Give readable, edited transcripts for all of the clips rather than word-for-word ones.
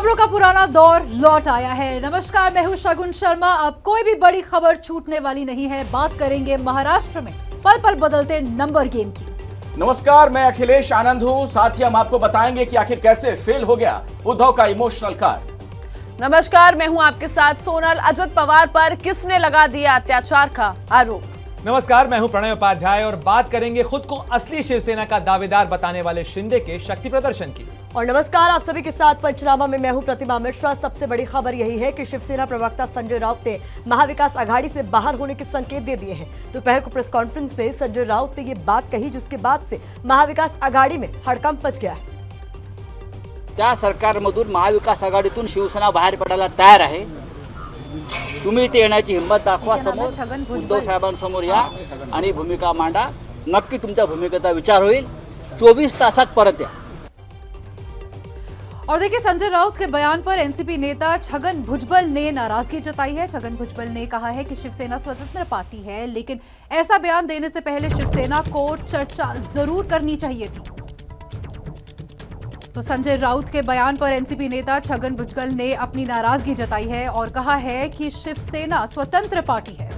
खबरों का पुराना दौर लौट आया है। नमस्कार, मैं हूं शगुन शर्मा। अब कोई भी बड़ी खबर छूटने वाली नहीं है। बात करेंगे महाराष्ट्र में पल पल बदलते नंबर गेम की। नमस्कार, मैं अखिलेश आनंद हूं। साथ ही हम आपको बताएंगे कि आखिर कैसे फेल हो गया उद्धव का इमोशनल कार्ड। नमस्कार, मैं हूं आपके साथ सोनल। अजित पवार पर किसने लगा दिया अत्याचार का आरोप। नमस्कार, मैं हूं प्रणय उपाध्याय और बात करेंगे खुद को असली शिवसेना का दावेदार बताने वाले शिंदे के शक्ति प्रदर्शन की। और नमस्कार आप सभी के साथ पंचनामा में मैं हूं प्रतिमा मिश्रा। सबसे बड़ी खबर यही है कि शिवसेना प्रवक्ता संजय राउत ने महाविकास आघाड़ी से बाहर होने के संकेत दे दिए हैं। दोपहर को प्रेस कॉन्फ्रेंस में संजय राउत ने ये बात कही, जिसके बाद से महाविकास आघाड़ी में हड़कंप मच गया है। त्या सरकारमधून महाविकास आघाडीतून शिवसेना बाहेर पडायला तयार आहे। तुम्ही इथे येण्याची हिंमत दाखवा, समोर उद्धव साहेबांसमोर या आणि भूमिका मांडा। नक्की तुमच्या भूमिकेचा विचार होईल। 24 तासात परत या। और देखिए, संजय राउत के बयान पर एनसीपी नेता छगन भुजबल ने नाराजगी जताई है। छगन भुजबल ने कहा है कि शिवसेना स्वतंत्र पार्टी है, लेकिन ऐसा बयान देने से पहले शिवसेना को चर्चा जरूर करनी चाहिए थी। तो संजय राउत के बयान पर एनसीपी नेता छगन भुजबल ने अपनी नाराजगी जताई है और कहा है कि शिवसेना स्वतंत्र पार्टी है।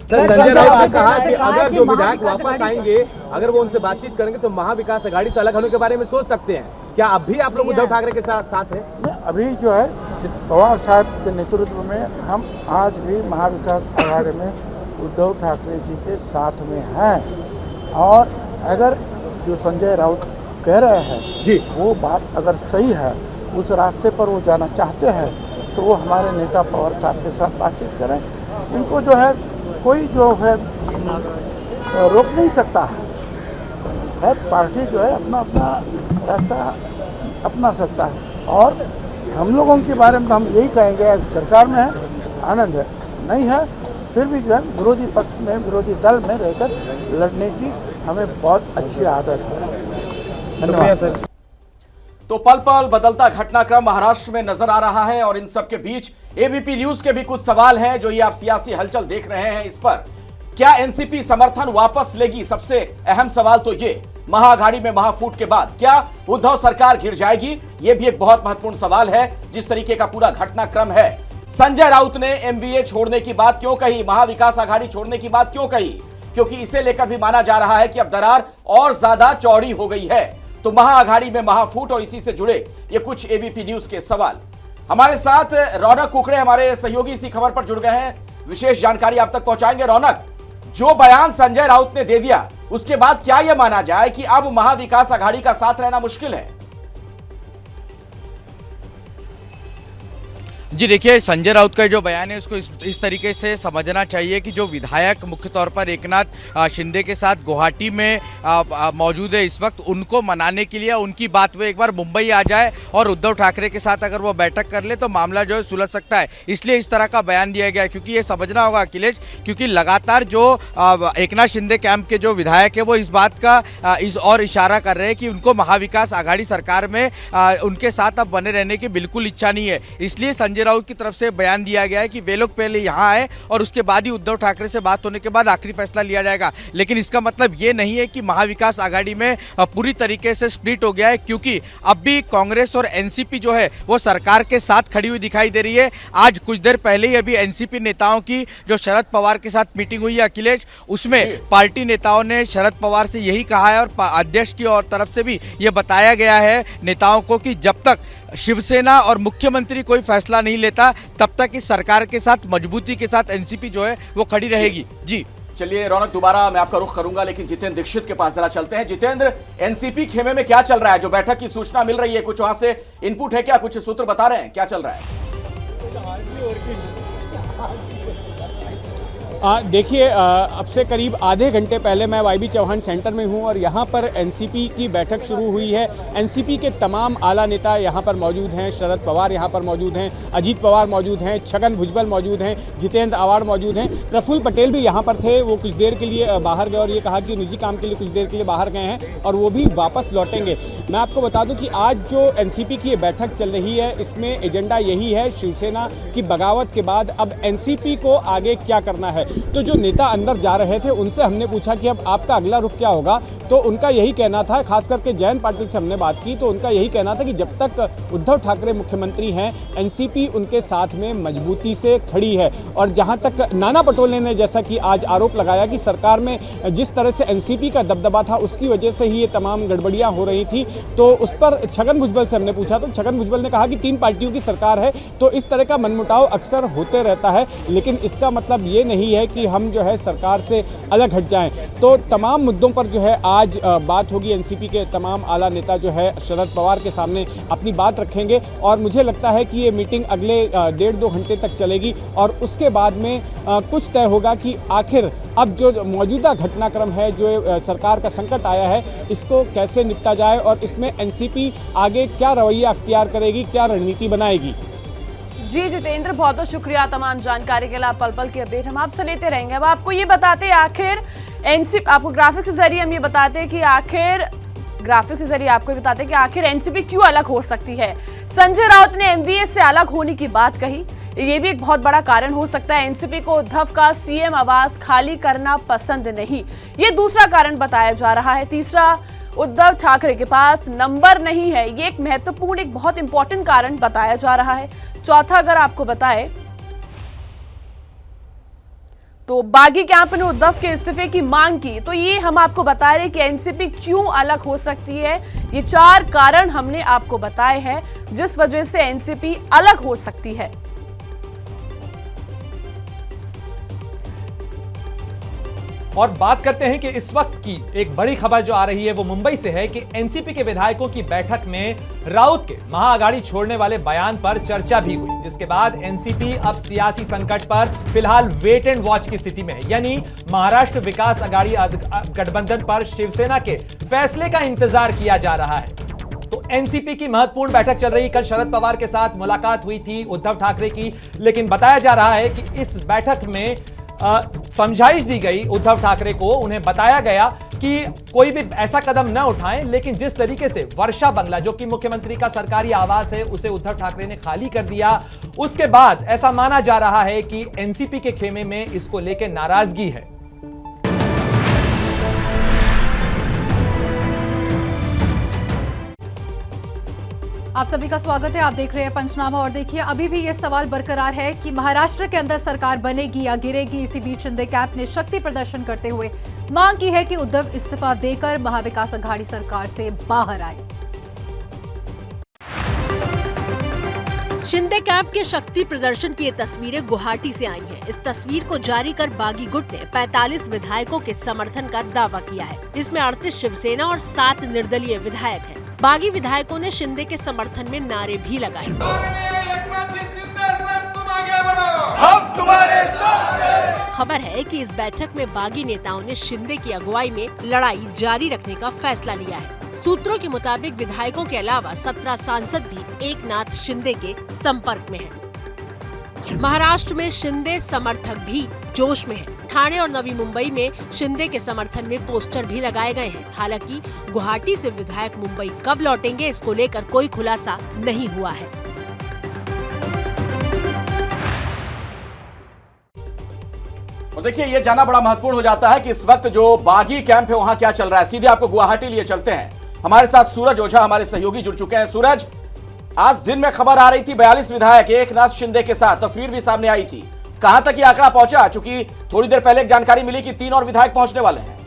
संजय राउत ने कहा कि अगर जो विधायक वापस आएंगे, अगर वो उनसे बातचीत करेंगे तो महाविकास आघाड़ी से अलग होने के बारे में सोच सकते हैं। क्या अब भी आप लोग उद्धव ठाकरे के साथ हैं? अभी जो है पवार साहब के नेतृत्व में हम आज भी महाविकास आघाड़ी में उद्धव ठाकरे जी के साथ में हैं। और अगर जो संजय राउत कह रहे हैं जी, वो बात अगर सही है, उस रास्ते पर वो जाना चाहते हैं, तो वो हमारे नेता पवार साहब के साथ बातचीत करें। इनको जो है कोई जो है रोक नहीं सकता है। पार्टी जो है अपना अपना रास्ता अपना सकता है। और हम लोगों के बारे में हम यही कहेंगे, सरकार में है आनंद है, नहीं है फिर भी जो है विरोधी पक्ष में, विरोधी दल में रहकर लड़ने की हमें बहुत अच्छी आदत है। धन्यवाद सर। तो पल पल बदलता घटनाक्रम महाराष्ट्र में नजर आ रहा है और इन सब के बीच एबीपी न्यूज के भी कुछ सवाल हैं जो ये आप सियासी हलचल देख रहे हैं। इस पर क्या एनसीपी समर्थन वापस लेगी? सबसे अहम सवाल तो ये, महाअघाड़ी में महाफूट के बाद क्या उद्धव सरकार गिर जाएगी? ये भी एक बहुत महत्वपूर्ण सवाल है। जिस तरीके का पूरा घटनाक्रम है, संजय राउत ने एमबीए छोड़ने की बात क्यों कही, महाविकास आघाड़ी छोड़ने की बात क्यों कही? क्योंकि इसे लेकर भी माना जा रहा है कि अब दरार और ज्यादा चौड़ी हो गई है। तो महाअघाड़ी में महाफूट और इसी से जुड़े ये कुछ एबीपी न्यूज के सवाल। हमारे साथ रौनक कुकड़े हमारे सहयोगी इसी खबर पर जुड़ गए हैं, विशेष जानकारी आप तक पहुंचाएंगे। रौनक, जो बयान संजय राउत ने दे दिया उसके बाद क्या यह माना जाए कि अब महाविकास आघाड़ी का साथ रहना मुश्किल है? जी देखिए, संजय राउत का जो बयान है उसको इस तरीके से समझना चाहिए कि जो विधायक मुख्य तौर पर एकनाथ शिंदे के साथ गुवाहाटी में मौजूद है इस वक्त, उनको मनाने के लिए उनकी बात वो एक बार मुंबई आ जाए और उद्धव ठाकरे के साथ अगर वो बैठक कर ले तो मामला जो है सुलझ सकता है। इसलिए इस तरह का बयान दिया गया है। क्योंकि ये समझना होगा अखिलेश, क्योंकि लगातार जो एकनाथ शिंदे कैंप के जो विधायक है वो इस बात का और इशारा कर रहे हैं कि उनको महाविकास आघाड़ी सरकार में उनके साथ अब बने रहने की बिल्कुल इच्छा नहीं है। इसलिए संजय राउत की तरफ से बयान दिया गया है कि वे लोग पहले यहां आए और उसके बाद ही उद्धव ठाकरे से बात होने के बाद आखिरी फैसला लिया जाएगा। लेकिन इसका मतलब ये नहीं है कि महाविकास आघाड़ी में पूरी तरीके से स्प्लिट हो गया है, क्योंकि अब भी कांग्रेस और एनसीपी जो है वो सरकार के साथ खड़ी हुई दिखाई दे रही है। आज कुछ देर पहले ही अभी एनसीपी नेताओं की जो शरद पवार के साथ मीटिंग हुई है अखिलेश, उसमें पार्टी नेताओं ने शरद पवार से यही कहा है और अध्यक्ष की और तरफ से भी ये बताया गया है नेताओं को कि जब तक शिवसेना और मुख्यमंत्री कोई फैसला नहीं लेता तब तक इस सरकार के साथ मजबूती के साथ एनसीपी जो है वो खड़ी रहेगी। जी चलिए रौनक, दोबारा मैं आपका रुख करूंगा, लेकिन जितेंद्र दीक्षित के पास जरा चलते हैं। जितेंद्र, एनसीपी खेमे में क्या चल रहा है? जो बैठक की सूचना मिल रही है, कुछ वहां से इनपुट है क्या? कुछ सूत्र बता रहे हैं क्या चल रहा है? देखिए, अब से करीब आधे घंटे पहले मैं वाईबी चौहान सेंटर में हूं और यहां पर एनसीपी की बैठक शुरू हुई है। एनसीपी के तमाम आला नेता यहां पर मौजूद हैं। शरद पवार यहां पर मौजूद हैं, अजीत पवार मौजूद हैं, छगन भुजबल मौजूद हैं, जितेंद्र आवाड़ मौजूद हैं, प्रफुल्ल पटेल भी यहां पर थे। वो कुछ देर के लिए बाहर गए और ये कहा कि निजी काम के लिए कुछ देर के लिए बाहर गए हैं और वो भी वापस लौटेंगे। मैं आपको बता दूं कि आज जो एनसीपी की ये बैठक चल रही है, इसमें एजेंडा यही है, शिवसेना की बगावत के बाद अब एनसीपी को आगे क्या करना है। तो जो नेता अंदर जा रहे थे उनसे हमने पूछा कि अब आपका अगला रुख क्या होगा। तो उनका यही कहना था, खास करके जयंत पाटिल से हमने बात की तो उनका यही कहना था कि जब तक उद्धव ठाकरे मुख्यमंत्री हैं एनसीपी उनके साथ में मजबूती से खड़ी है। और जहां तक नाना पटोले ने जैसा कि आज आरोप लगाया कि सरकार में जिस तरह से एनसीपी का दबदबा था उसकी वजह से ही ये तमाम गड़बड़ियां हो रही थी, तो उस पर छगन भुजबल से हमने पूछा तो छगन भुजबल ने कहा कि 3 पार्टियों की सरकार है तो इस तरह का मनमुटाव अक्सर होते रहता है, लेकिन इसका मतलब ये नहीं है कि हम जो है सरकार से अलग हट जाएं। तो तमाम मुद्दों पर जो है आज बात होगी। एनसीपी के तमाम आला नेता जो है शरद पवार के सामने अपनी बात रखेंगे और मुझे लगता है कि ये मीटिंग अगले 1.5-2 घंटे तक चलेगी और उसके बाद में कुछ तय होगा कि आखिर अब जो मौजूदा घटनाक्रम है, जो सरकार का संकट आया है, इसको कैसे निपटा जाए और इसमें एनसीपी आगे क्या रवैया अख्तियार करेगी, क्या रणनीति बनाएगी। जी जितेंद्र, बहुत बहुत शुक्रिया तमाम जानकारी के लिए। पल पल की अपडेट हम आपसे लेते रहेंगे। अब आपको ये बताते हैं आखिर आपको ग्राफिक्स के जरिए हम ये बताते हैं कि आखिर एनसीपी क्यों अलग हो सकती है। संजय राउत ने एमवीएस से अलग होने की बात कही, ये भी एक बहुत बड़ा कारण हो सकता है। एनसीपी को उद्धव का सीएम आवास खाली करना पसंद नहीं, ये दूसरा कारण बताया जा रहा है। तीसरा, उद्धव ठाकरे के पास नंबर नहीं है, ये एक महत्वपूर्ण, एक बहुत इंपॉर्टेंट कारण बताया जा रहा है। चौथा, अगर आपको बताए तो बागी कैंप ने उद्धव के इस्तीफे की मांग की, तो ये हम आपको बता रहे हैं कि एनसीपी क्यों अलग हो सकती है। ये 4 कारण हमने आपको बताए हैं जिस वजह से एनसीपी अलग हो सकती है। और बात करते हैं कि इस वक्त की एक बड़ी खबर जो आ रही है वो मुंबई से है कि एनसीपी के विधायकों की बैठक में राउत के महाअघाड़ी छोड़ने वाले बयान पर चर्चा भी हुई, जिसके बाद एनसीपी अब सियासी संकट पर फिलहाल वेट एंड वॉच की स्थिति में है। यानी महाराष्ट्र विकास अघाड़ी गठबंधन पर शिवसेना के फैसले का इंतजार किया जा रहा है। तो एनसीपी की महत्वपूर्ण बैठक चल रही। कल शरद पवार के साथ मुलाकात हुई थी उद्धव ठाकरे की, लेकिन बताया जा रहा है कि इस बैठक में समझाइश दी गई उद्धव ठाकरे को। उन्हें बताया गया कि कोई भी ऐसा कदम न उठाएं, लेकिन जिस तरीके से वर्षा बंगला जो कि मुख्यमंत्री का सरकारी आवास है उसे उद्धव ठाकरे ने खाली कर दिया, उसके बाद ऐसा माना जा रहा है कि एनसीपी के खेमे में इसको लेकर नाराजगी है। आप सभी का स्वागत है। आप देख रहे हैं पंचनामा और देखिए अभी भी ये सवाल बरकरार है कि महाराष्ट्र के अंदर सरकार बनेगी या गिरेगी। इसी बीच शिंदे कैंप ने शक्ति प्रदर्शन करते हुए मांग की है कि उद्धव इस्तीफा देकर महाविकास अघाड़ी सरकार से बाहर आए। शिंदे कैंप के शक्ति प्रदर्शन की ये तस्वीरें गुवाहाटी से आई हैं। इस तस्वीर को जारी कर बागी गुट ने 45 विधायकों के समर्थन का दावा किया है। इसमें 38 शिवसेना और 7 निर्दलीय विधायक हैं। बागी विधायकों ने शिंदे के समर्थन में नारे भी लगाए। खबर है कि इस बैठक में बागी नेताओं ने शिंदे की अगुवाई में लड़ाई जारी रखने का फैसला लिया है। सूत्रों के मुताबिक विधायकों के अलावा 17 सांसद भी एकनाथ शिंदे के संपर्क में हैं। महाराष्ट्र में शिंदे समर्थक भी जोश में हैं। ठाणे और नवी मुंबई में शिंदे के समर्थन में पोस्टर भी लगाए गए हैं। हालांकि गुवाहाटी से विधायक मुंबई कब लौटेंगे इसको लेकर कोई खुलासा नहीं हुआ है। और देखिए ये जानना बड़ा महत्वपूर्ण हो जाता है कि इस वक्त जो बागी कैंप है वहां क्या चल रहा है। सीधे आपको गुवाहाटी लिए चलते हैं। हमारे साथ सूरज ओझा हमारे सहयोगी जुड़ चुके हैं। सूरज, आज दिन में खबर आ रही थी 42 विधायक एकनाथ शिंदे के साथ, तस्वीर भी सामने आई थी। कहां तक ये आंकड़ा पहुंचा? चूंकि थोड़ी देर पहले एक जानकारी मिली कि 3 और विधायक पहुंचने वाले हैं।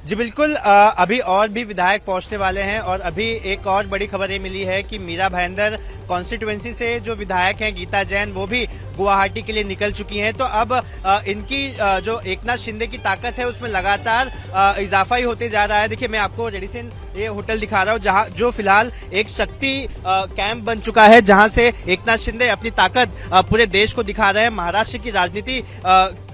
जी बिल्कुल, अभी और भी विधायक पहुंचने वाले हैं और अभी एक और बड़ी खबर ये मिली है कि मीरा भाईंदर कॉन्स्टिट्यूएंसी से जो विधायक हैं गीता जैन वो भी गुवाहाटी के लिए निकल चुकी हैं। तो अब इनकी जो एकनाथ शिंदे की ताकत है उसमें लगातार इजाफा ही होते जा रहा है। देखिए मैं आपको रेडिसन ये होटल दिखा रहा हूँ जहाँ जो फिलहाल एक शक्ति कैंप बन चुका है, जहाँ से एकनाथ शिंदे अपनी ताकत पूरे देश को दिखा रहे हैं। महाराष्ट्र की राजनीति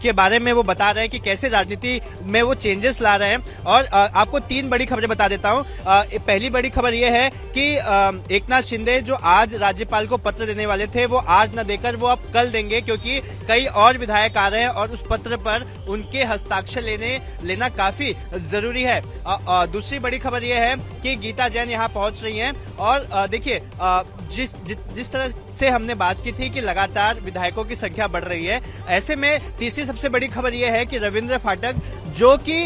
के बारे में वो बता रहे हैं कि कैसे राजनीति में वो चेंजेस ला रहे हैं। और आपको 3 बड़ी खबरें बता देता हूं। पहली बड़ी खबर ये है कि एकनाथ शिंदे जो आज राज्यपाल को पत्र देने वाले थे वो आज न देकर वो अब कल देंगे, क्योंकि कई और विधायक आ रहे हैं और उस पत्र पर उनके हस्ताक्षर लेना काफी जरूरी है। दूसरी बड़ी खबर ये है कि गीता जैन यहाँ पहुंच रही हैं और देखिए जिस तरह से हमने बात की थी कि लगातार विधायकों की संख्या बढ़ रही है, ऐसे में तीसरी सबसे बड़ी खबर यह है कि रविंद्र फाटक, जो कि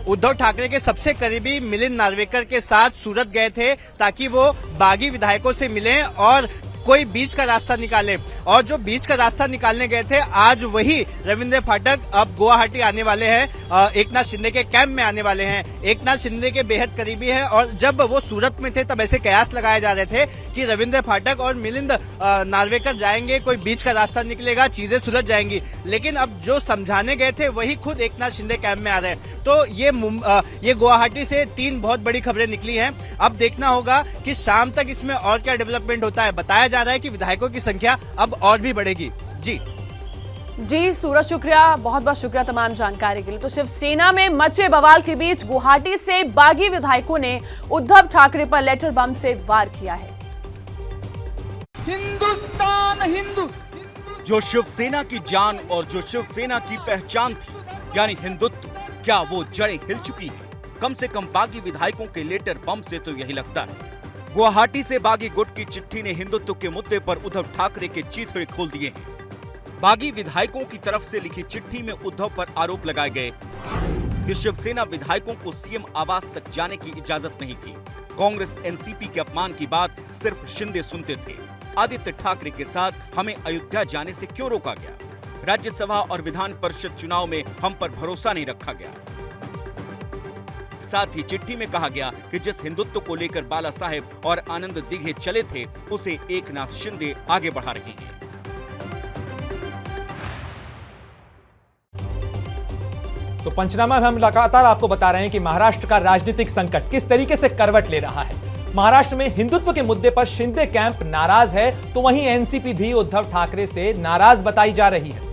उद्धव ठाकरे के सबसे करीबी मिलिंद नार्वेकर के साथ सूरत गए थे ताकि वो बागी विधायकों से मिलें और कोई बीच का रास्ता निकाले, और जो बीच का रास्ता निकालने गए थे आज वही रविंद्र फाटक अब गुवाहाटी आने वाले हैं, एकनाथ शिंदे के कैंप में आने वाले हैं। एकनाथ शिंदे के बेहद करीबी हैं और जब वो सूरत में थे तब ऐसे कयास लगाए जा रहे थे कि रविंद्र फाटक और मिलिंद नार्वेकर जाएंगे, कोई बीच का रास्ता निकलेगा, चीजें सुलझ जाएंगी। लेकिन अब जो समझाने गए थे वही खुद एकनाथ शिंदे कैंप में आ रहे हैं। तो ये गुवाहाटी से 3 बहुत बड़ी खबरें निकली हैं। अब देखना होगा कि शाम तक इसमें और क्या डेवलपमेंट होता है। बताया जा रहा है कि विधायकों की संख्या अब और भी बढ़ेगी। जी सूरज, शुक्रिया, बहुत बहुत शुक्रिया तमाम जानकारी के लिए। तो शिवसेना में मचे बवाल के बीच गुवाहाटी से बागी विधायकों ने उद्धव ठाकरे पर लेटर बम से वार किया है। हिंदुस्तान जो शिवसेना की जान और जो शिवसेना की पहचान थी, यानी हिंदुत्व, क्या वो जड़ें हिल चुकी हैं? कम से कम बागी विधायकों के लेटर बम से तो यही लगता है। गुवाहाटी से बागी गुट की चिट्ठी ने हिंदुत्व के मुद्दे पर उद्धव ठाकरे के चीथड़े खोल दिए हैं। बागी विधायकों की तरफ से लिखी चिट्ठी में उद्धव पर आरोप लगाए गए कि शिवसेना विधायकों को सीएम आवास तक जाने की इजाजत नहीं थी। कांग्रेस एनसीपी के अपमान की बात सिर्फ शिंदे सुनते थे। आदित्य ठाकरे के साथ हमें अयोध्या जाने से क्यों रोका गया? राज्यसभा और विधान परिषद चुनाव में हम पर भरोसा नहीं रखा गया। साथ ही चिट्ठी में कहा गया कि जिस हिंदुत्व को लेकर बाला साहेब और आनंद दिघे चले थे, उसे एकनाथ शिंदे आगे बढ़ा रहे हैं। तो पंचनामा में हम लगातार आपको बता रहे हैं कि महाराष्ट्र का राजनीतिक संकट किस तरीके से करवट ले रहा है। महाराष्ट्र में हिंदुत्व के मुद्दे पर शिंदे कैंप नाराज है, तो वहीं एनसीपी भी उद्धव ठाकरे से नाराज बताई जा रही है।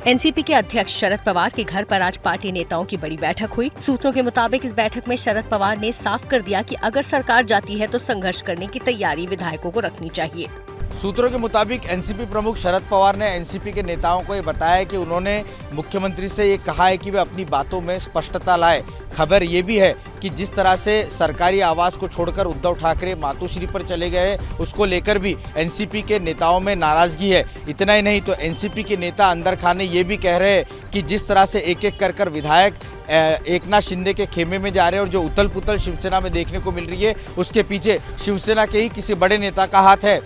एनसीपी के अध्यक्ष शरद पवार के घर पर आज पार्टी नेताओं की बड़ी बैठक हुई। सूत्रों के मुताबिक इस बैठक में शरद पवार ने साफ कर दिया कि अगर सरकार जाती है तो संघर्ष करने की तैयारी विधायकों को रखनी चाहिए। सूत्रों के मुताबिक एनसीपी प्रमुख शरद पवार ने एनसीपी के नेताओं को ये बताया कि उन्होंने मुख्यमंत्री से ये कहा है कि वे अपनी बातों में स्पष्टता लाए। खबर ये भी है कि जिस तरह से सरकारी आवास को छोड़कर उद्धव ठाकरे मातोश्री पर चले गए, उसको लेकर भी एनसीपी के नेताओं में नाराजगी है। इतना ही नहीं तो एनसीपी के नेता अंदर खाने ये भी कह रहे हैं कि जिस तरह से एक एक कर विधायक एकनाथ शिंदे के खेमे में जा रहे हैं और जो उथल पुथल शिवसेना में देखने को मिल रही है, उसके पीछे शिवसेना के ही किसी बड़े नेता का हाथ है।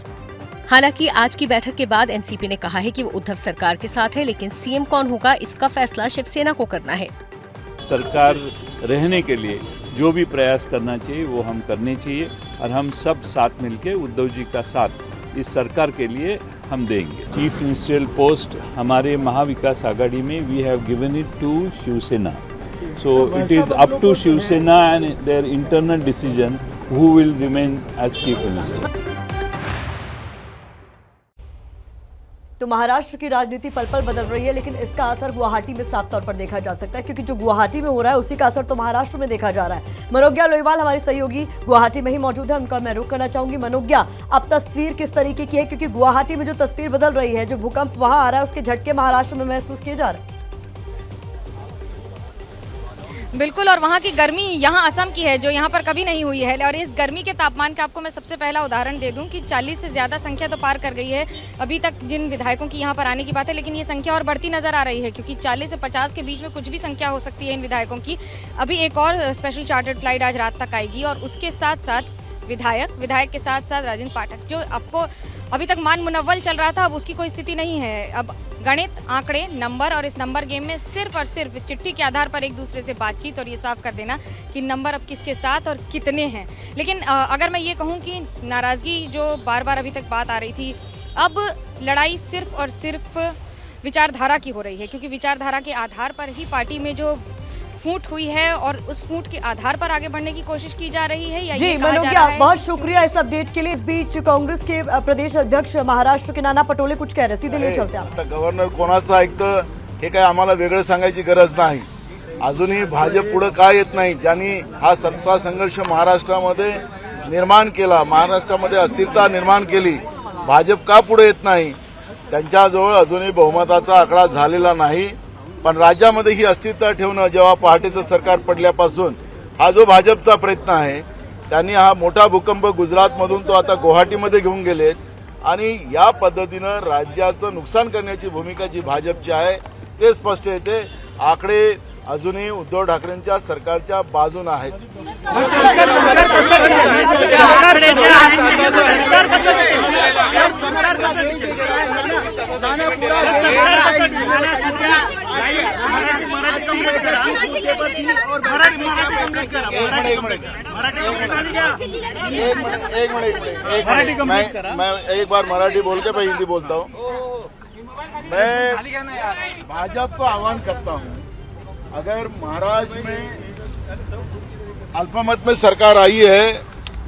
हालांकि आज की बैठक के बाद एनसीपी ने कहा है कि वो उद्धव सरकार के साथ है, लेकिन सीएम कौन होगा इसका फैसला शिवसेना को करना है। सरकार रहने के लिए जो भी प्रयास करना चाहिए वो हम करने चाहिए और हम सब साथ मिलके उद्धव जी का साथ इस सरकार के लिए हम देंगे। चीफ मिनिस्ट्रियल पोस्ट हमारे महाविकास आघाड़ी में we have given it to Shiv Sena, so it is up to Shiv Sena and their internal decision who will remain as chief minister. तो महाराष्ट्र की राजनीति पल पल बदल रही है, लेकिन इसका असर गुवाहाटी में साफ तौर पर देखा जा सकता है, क्योंकि जो गुवाहाटी में हो रहा है उसी का असर तो महाराष्ट्र में देखा जा रहा है। मनोज्ञा लोईवाल हमारी सहयोगी गुवाहाटी में ही मौजूद है, उनका मैं रुख करना चाहूंगी। मनोज्ञा, अब तस्वीर किस तरीके की है, क्योंकि गुवाहाटी में जो तस्वीर बदल रही है, जो भूकंप वहां आ रहा है उसके झटके महाराष्ट्र में महसूस किए जा रहे हैं। बिल्कुल, और वहाँ की गर्मी यहाँ असम की है, जो यहाँ पर कभी नहीं हुई है। और इस गर्मी के तापमान का आपको मैं सबसे पहला उदाहरण दे दूँ कि 40 से ज़्यादा संख्या तो पार कर गई है अभी तक जिन विधायकों की यहाँ पर आने की बात है, लेकिन ये संख्या और बढ़ती नज़र आ रही है, क्योंकि 40 से 50 के बीच में कुछ भी संख्या हो सकती है इन विधायकों की। अभी एक और स्पेशल चार्टर्ड फ्लाइट आज रात तक आएगी और उसके साथ साथ विधायक के साथ साथ राजेंद्र पाठक, जो आपको अभी तक मान मुनव्वल चल रहा था, अब उसकी कोई स्थिति नहीं है। अब गणित, आंकड़े, नंबर और इस नंबर गेम में सिर्फ और सिर्फ चिट्ठी के आधार पर एक दूसरे से बातचीत और ये साफ कर देना कि नंबर अब किसके साथ और कितने हैं। लेकिन अगर मैं ये कहूँ कि नाराज़गी जो बार बार अभी तक बात आ रही थी, अब लड़ाई सिर्फ और सिर्फ विचारधारा की हो रही है, क्योंकि विचारधारा के आधार पर ही पार्टी में जो फूट हुई है और उस फूट के आधार पर आगे बढ़ने की कोशिश की जा रही है। या जी मनोज्ञा, बहुत शुक्रिया इस अपडेट के लिए। इस बीच कांग्रेस के प्रदेश अध्यक्ष महाराष्ट्र के नाना पटोले कुछ कह रहे, सीधे ले चलते हैं। आता गव्हर्नर कोणाचं ऐकतं हे काय आम्हाला वेगळं सांगायची गरज नाही। अजूनही भाजप पुढे काय येत नाही, ज्यांनी हा सत्ता संघर्ष महाराष्ट्रामध्ये निर्माण केला, महाराष्ट्रामध्ये अस्थिरता निर्माण केली, भाजप का पुढे येत नाही? त्यांच्याजवळ अजूनही बहुमताचा आकडा झालेला नाही, पण राज्यामध्ये ही अस्थिरता ठेवणं जेव्हा पहाटेचं सरकार पडल्यापासून हा जो भाजपचा प्रयत्न आहे त्यांनी हा मोठा भूकंप गुजरातमधून तो आता गुवाहाटीमध्ये घेऊन गेलेत आणि या पद्धतीनं राज्याचं नुकसान करण्याची भूमिका जी भाजपची आहे ते स्पष्ट येते. आकडे अजूनही उद्धव ठाकरेंच्या सरकारच्या बाजूने आहेत. मैं एक बार मराठी बोल के मैं हिंदी बोलता हूँ. मैं भाजपा को आह्वान करता हूँ, अगर महाराष्ट्र में अल्पमत में सरकार आई है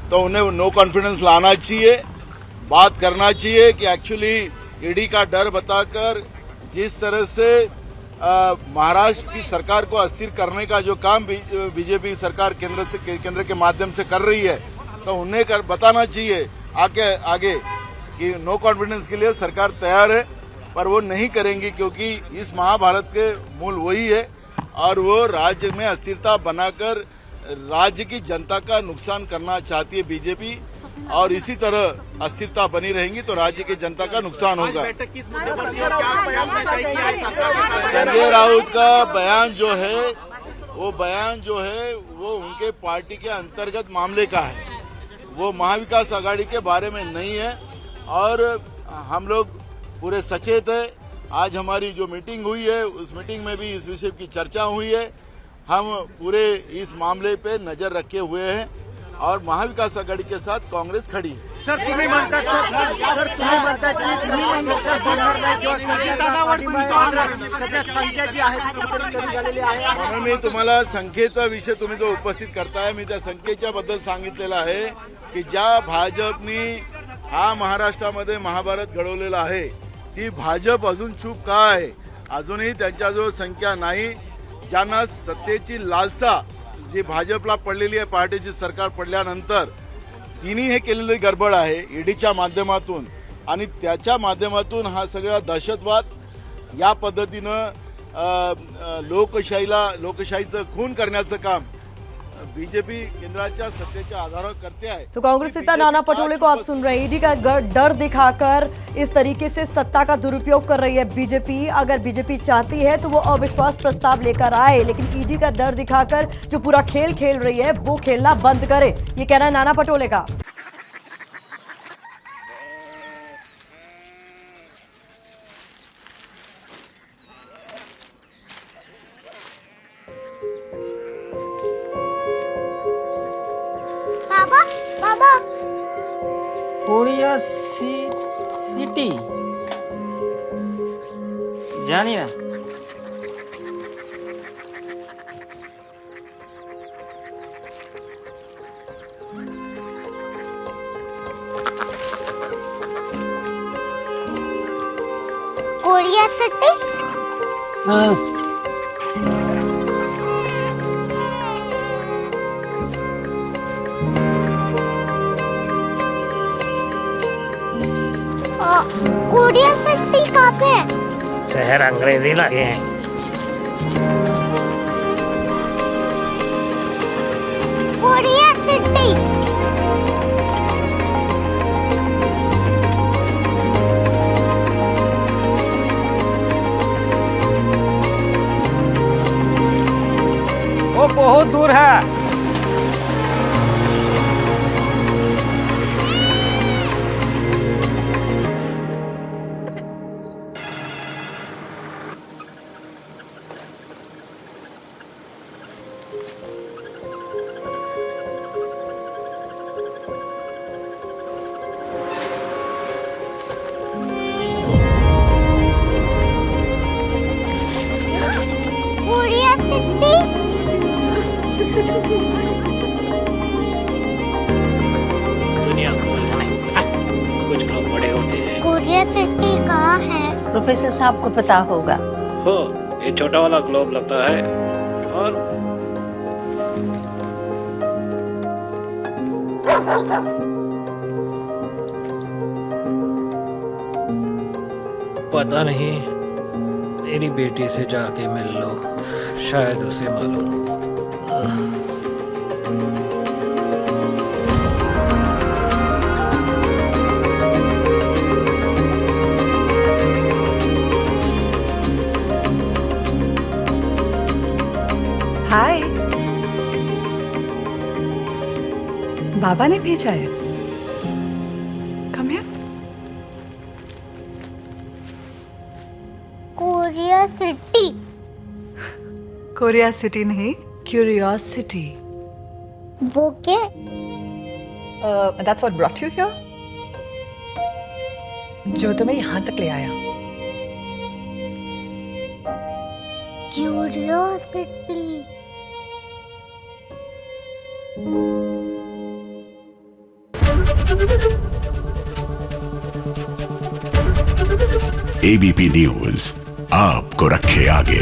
तो उन्हें नो कॉन्फिडेंस लाना चाहिए. बात करना चाहिए कि एक्चुअली ईडी का डर बताकर जिस तरह से महाराष्ट्र की सरकार को अस्थिर करने का जो काम बीजेपी सरकार केंद्र के माध्यम से कर रही है, तो उन्हें बताना चाहिए आगे कि नो कॉन्फिडेंस के लिए सरकार तैयार है, पर वो नहीं करेंगी क्योंकि इस महाभारत के मूल वही है और वो राज्य में अस्थिरता बनाकर राज्य की जनता का नुकसान करना चाहती है बीजेपी, और इसी तरह अस्थिरता बनी रहेगी तो राज्य की जनता का नुकसान होगा. संजय राउत का बयान जो है वो उनके पार्टी के अंतर्गत मामले का है, वो महाविकास आघाड़ी के बारे में नहीं है और हम लोग पूरे सचेत है. आज हमारी जो मीटिंग हुई है उस मीटिंग में भी इस विषय की चर्चा हुई है. हम पूरे इस मामले पे नजर रखे हुए हैं और महाविकास आघाड़ी के साथ कांग्रेस खड़ी है. म्हणून मी तुम्हाला संख्येचा विषय तुम्ही जो उपस्थित करताय, मी त्या संख्येच्या बद्दल सांगितलेलं आहे की ज्या भाजपनी हा महाराष्ट्रामध्ये महाभारत घडवलेला आहे ती भाजप अजून चूप का आहे. अजूनही त्यांच्याजवळ संख्या नाही. ज्यांना सत्तेची लालसा जी भाजपला पडलेली आहे पहाटेची सरकार पडल्यानंतर, तिने हे केलेली गडबड आहे ईडीच्या माध्यमातून आणि त्याच्या माध्यमातून हा सगळा दहशतवाद या पद्धतीनं लोकशाहीचं खून करण्याचं काम बीजेपी केंद्राच्या सत्तेच्या आधारावर करते आहे. तो कांग्रेस नेता नाना पटोले को आप सुन रहे हैं. ईडी का डर दिखाकर इस तरीके से सत्ता का दुरुपयोग कर रही है बीजेपी. अगर बीजेपी चाहती है तो वो अविश्वास प्रस्ताव लेकर आए, लेकिन ईडी का डर दिखाकर जो पूरा खेल खेल रही है वो खेलना बंद करे, ये कहना है नाना पटोले का. कोरिया सिटी जानी ना. Korea city? हाँ. कोरिया सिटी कहाँ पे है? शहर अंग्रेजी लगे हैं. Korea city. वो बहुत दूर है. Korea city. दुनिया कुछ लोग बड़े होते हैं. कोरिया सिटी कहाँ है? प्रोफेसर साहब को पता होगा. हो, ये छोटा वाला ग्लोब लगता है और पता नहीं, मेरी बेटी से जाके मिल लो, शायद उसे मालूम हो. आबा ने भेजा है। Come here. Korea city. Korea city नहीं, क्यूरियोसिटी। वो क्या? That's what brought you here? जो तुम्हें यहाँ तक ले आया। क्यूरियोसिटी। एबीपी न्यूज आपको रखे आगे।